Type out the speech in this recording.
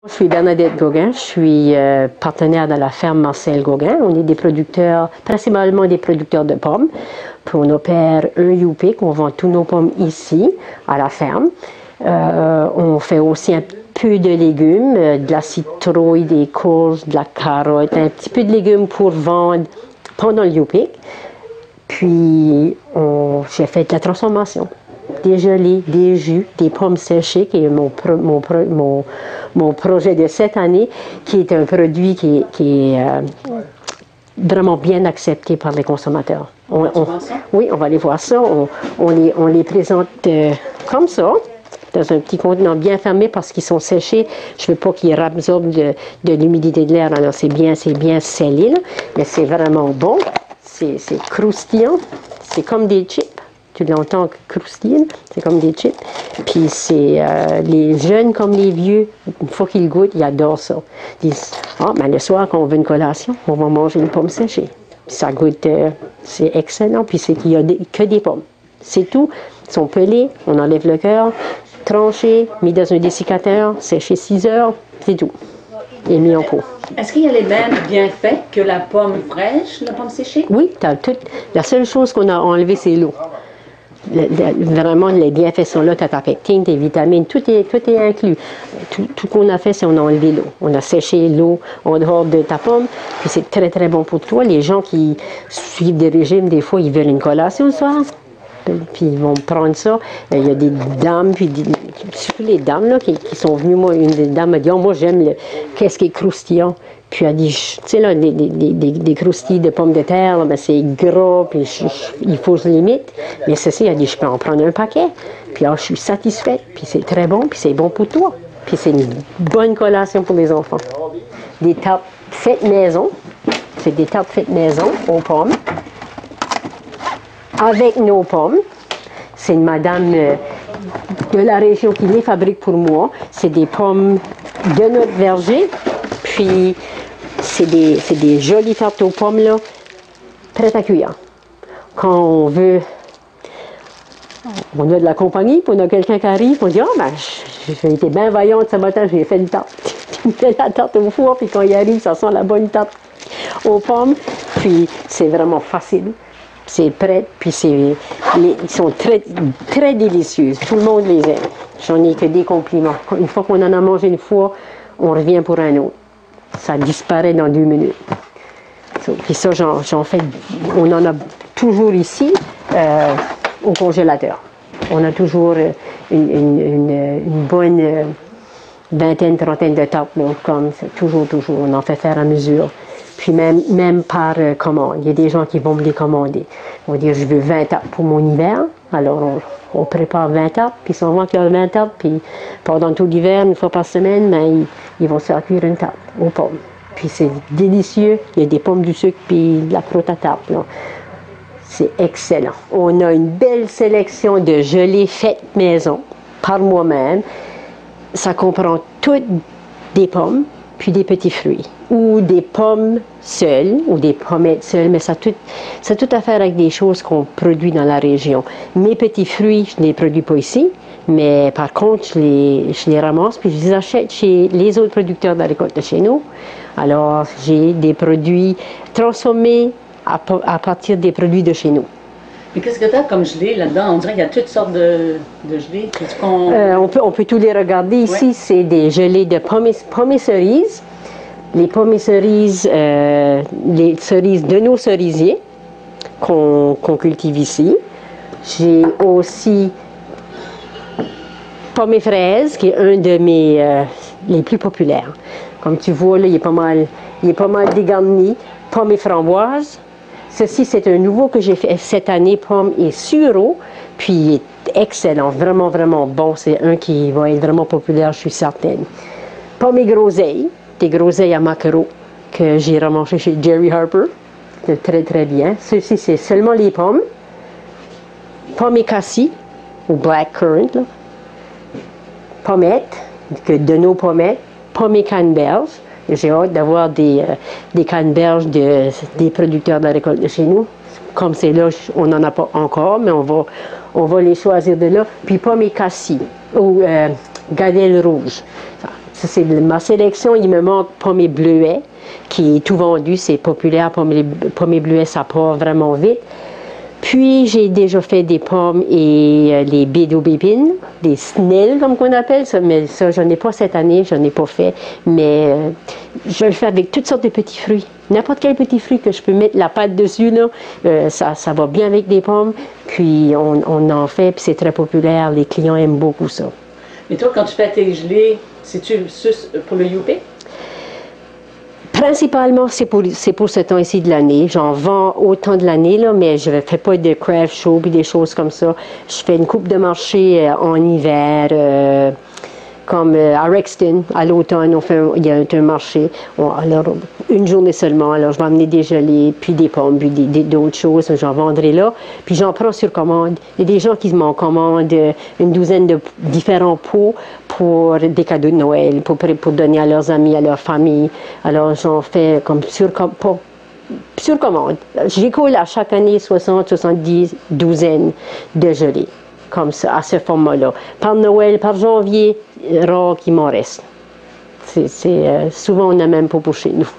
Je suis Bernadette Gauguin, je suis partenaire de la ferme Marcel Gauguin. On est des producteurs, principalement des producteurs de pommes. Puis on opère un UP, qu'on vend tous nos pommes ici, à la ferme. On fait aussi un peu de légumes, de la citrouille, des courges, de la carotte, un petit peu de légumes pour vendre pendant le UP. Puis j'ai fait de la transformation. Des gelées, des jus, des pommes séchées, qui est mon projet de cette année, qui est un produit qui est vraiment bien accepté par les consommateurs. Oui, on va aller voir ça. On les présente comme ça, dans un petit contenant bien fermé parce qu'ils sont séchés. Je ne veux pas qu'ils absorbent de l'humidité de l'air. Alors c'est bien scellé, là. Mais c'est vraiment bon. C'est croustillant. C'est comme des chips. Tu l'entends croustillant, c'est comme des chips. Puis c'est les jeunes comme les vieux, une fois qu'ils goûtent, ils adorent ça. Ils disent, le soir, quand on veut une collation, on va manger une pomme séchée. Puis ça goûte, c'est excellent. Puis il n'y a que des pommes. C'est tout. Ils sont pelés, on enlève le cœur, tranchés, mis dans un dessiccateur, séchés 6 heures, c'est tout. Et mis en pot. Est-ce qu'il y a les mêmes bienfaits que la pomme fraîche, la pomme séchée? Oui, la seule chose qu'on a enlevée, c'est l'eau. Vraiment, les bienfaits sont là, tu as ta pectine, tes vitamines, tout est inclus. Tout qu'on a fait, c'est qu'on a enlevé l'eau. On a séché l'eau en dehors de ta pomme, puis c'est très, très bon pour toi. Les gens qui suivent des régimes, des fois, ils veulent une collation le soir, puis ils vont prendre ça. Il y a des dames, puis surtout les dames là, qui sont venues. Moi, une des dames m'a dit, moi, j'aime qu'est-ce qui est croustillant. Puis elle dit, tu sais, là, des croustilles de pommes de terre, là, ben, c'est gras, puis il faut que je limite. Mais ceci, elle dit, je peux en prendre un paquet. Puis là, je suis satisfaite, puis c'est très bon, puis c'est bon pour toi. Puis c'est une bonne collation pour les enfants. Des tartes faites maison. C'est des tartes faites maison aux pommes. Avec nos pommes. C'est une madame de la région qui les fabrique pour moi. C'est des pommes de notre verger. Puis, c'est des jolies tartes aux pommes, là, prêtes à cuire. Quand on veut, on a de la compagnie, puis on a quelqu'un qui arrive, on dit, j'ai été bien vaillante ce matin, j'ai fait une tarte. Il fait la tarte au four, puis quand il arrive, ça sent la bonne tarte aux pommes. Puis, c'est vraiment facile. C'est prêt, puis ils sont très, très délicieuses. Tout le monde les aime. J'en ai que des compliments. Une fois qu'on en a mangé une fois, on revient pour un autre. Ça disparaît dans 2 minutes. Puis ça, j'en fais, on en a toujours ici au congélateur. On a toujours une bonne vingtaine, trentaine de tartes, comme toujours, on en fait faire à mesure. Puis même par commande. Il y a des gens qui vont me les commander. On va dire, je veux 20 tartes pour mon hiver. Alors, on prépare 20 tartes, puis ils vont cuire 20 tartes, puis pendant tout l'hiver, une fois par semaine, ils vont se faire cuire une tarte aux pommes. Puis c'est délicieux. Il y a des pommes du sucre, puis de la croûte à tarte. C'est excellent. On a une belle sélection de gelées faites maison, par moi-même. Ça comprend toutes des pommes, puis des petits fruits, ou des pommes seules, ou des pommettes seules, mais ça a tout à faire avec des choses qu'on produit dans la région. Mes petits fruits, je ne les produis pas ici, mais par contre, je les ramasse, puis je les achète chez les autres producteurs de la récolte de chez nous. Alors, j'ai des produits transformés à partir des produits de chez nous. Mais qu'est-ce que tu as comme gelée là-dedans? On dirait qu'il y a toutes sortes de gelées. On peut tous les regarder ici. Ouais. C'est des gelées de pommes et cerises. Les pommes et cerises, les cerises de nos cerisiers qu'on cultive ici. J'ai aussi pommes et fraises, qui est un de mes les plus populaires. Comme tu vois, là, il est pas mal dégarni. Pommes et framboises. Ceci, c'est un nouveau que j'ai fait cette année, pommes et sureau, puis il est excellent, vraiment, vraiment bon. C'est un qui va être vraiment populaire, je suis certaine. Pommes et groseilles, des groseilles à maquereau que j'ai ramassé chez Jerry Harper. C'est très, très bien. Ceci, c'est seulement les pommes. Pommes et cassis, ou blackcurrant, là. Pommettes, de nos pommettes. Pommes et canneberges. J'ai hâte d'avoir des canneberges des producteurs de la récolte de chez nous. Comme c'est là, on n'en a pas encore, mais on va les choisir de là. Puis pommes et cassis, ou gadelle rouge. Ça, c'est ma sélection. Il me manque pommes et bleuets, qui est tout vendu. C'est populaire. Pommes et bleuets, ça part vraiment vite. Puis, j'ai déjà fait des pommes et les baies d'aubépine, des snelles, comme qu'on appelle ça. Mais ça, je n'en ai pas cette année, je n'en ai pas fait. Mais je le fais avec toutes sortes de petits fruits. N'importe quel petit fruit que je peux mettre la pâte dessus, là, ça va bien avec des pommes. Puis, on en fait, puis c'est très populaire. Les clients aiment beaucoup ça. Mais toi, quand tu fais tes gelées, c'est-tu pour le youpi? Principalement, c'est pour ce temps-ci de l'année. J'en vends autant de l'année, là, mais je ne fais pas de craft show et des choses comme ça. Je fais une coupe de marché en hiver, comme à Rexton, à l'automne, il y a un marché. Alors, une journée seulement. Alors, je vais amener des gelées, puis des pommes, puis d'autres choses. J'en vendrai là. Puis, j'en prends sur commande. Il y a des gens qui m'en commandent une douzaine de différents pots pour des cadeaux de Noël, pour donner à leurs amis, à leur famille. Alors, j'en fais comme sur commande. J'écoule à chaque année 60, 70 douzaines de gelées, comme ça, à ce format-là. Par Noël, par janvier, rare qu'il m'en reste. Souvent, on n'a même pas pour chez nous.